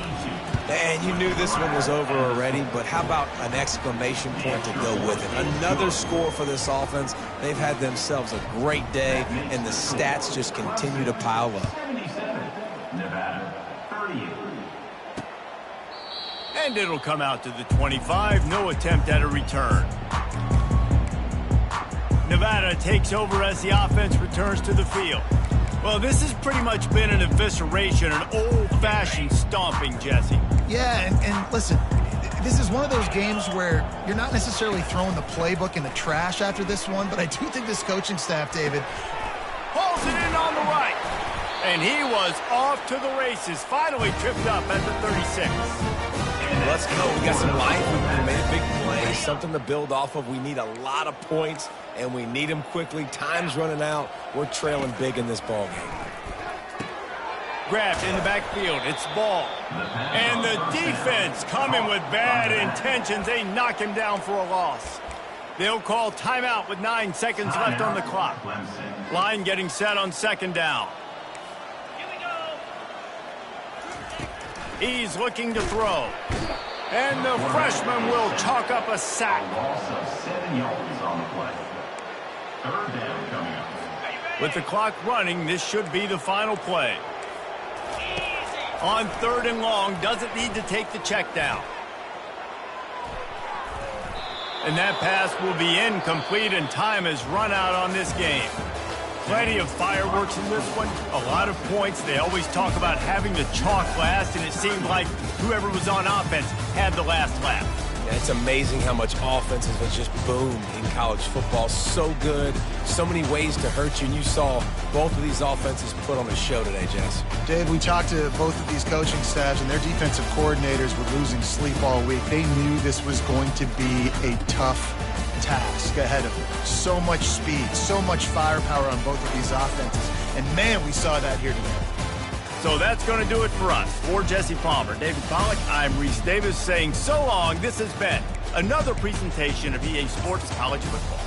Speaker 2: And you knew this one was over already, but how about an exclamation point to go with it? Another score for this offense. They've had themselves a great day, and the stats just continue to pile up.
Speaker 4: 77. Nevada, 38.
Speaker 1: And it'll come out to the 25. No attempt at a return. Nevada takes over as the offense returns to the field. Well, this has pretty much been an evisceration, an old-fashioned stomping, Jesse.
Speaker 3: Yeah, and listen, this is one of those games where you're not necessarily throwing the playbook in the trash after this one, but I do think this coaching staff, David,
Speaker 1: Hauls it in on the right. And he was off to the races, finally tripped up at the 36.
Speaker 2: Let's go. We got some life. We made a big play, something to build off of. We need a lot of points, and we need them quickly. Time's running out. We're trailing big in this ball game.
Speaker 1: Grabbed in the backfield. It's ball. And the defense coming with bad intentions. They knock him down for a loss. They'll call timeout with 9 seconds left on the clock. Line getting set on second down. He's looking to throw. And the freshman will chalk up a sack.
Speaker 4: Loss of 7 yards on the play. Third down coming up.
Speaker 1: With the clock running, this should be the final play. On 3rd and long, doesn't need to take the check down. And that pass will be incomplete, and time has run out on this game. Plenty of fireworks in this one, a lot of points. They always talk about having the chalk last, and it seemed like whoever was on offense had the last laugh.
Speaker 2: Yeah, it's amazing how much offenses have just boomed in college football. So good, so many ways to hurt you, and you saw both of these offenses put on a show today, Jess.
Speaker 3: Dave, we talked to both of these coaching staffs, and their defensive coordinators were losing sleep all week. They knew this was going to be a tough task ahead of them. So much speed, so much firepower on both of these offenses. And, man, we saw that here today.
Speaker 1: So that's going to do it for us. For Jesse Palmer, David Pollack, I'm Reese Davis saying so long. This has been another presentation of EA Sports College Football.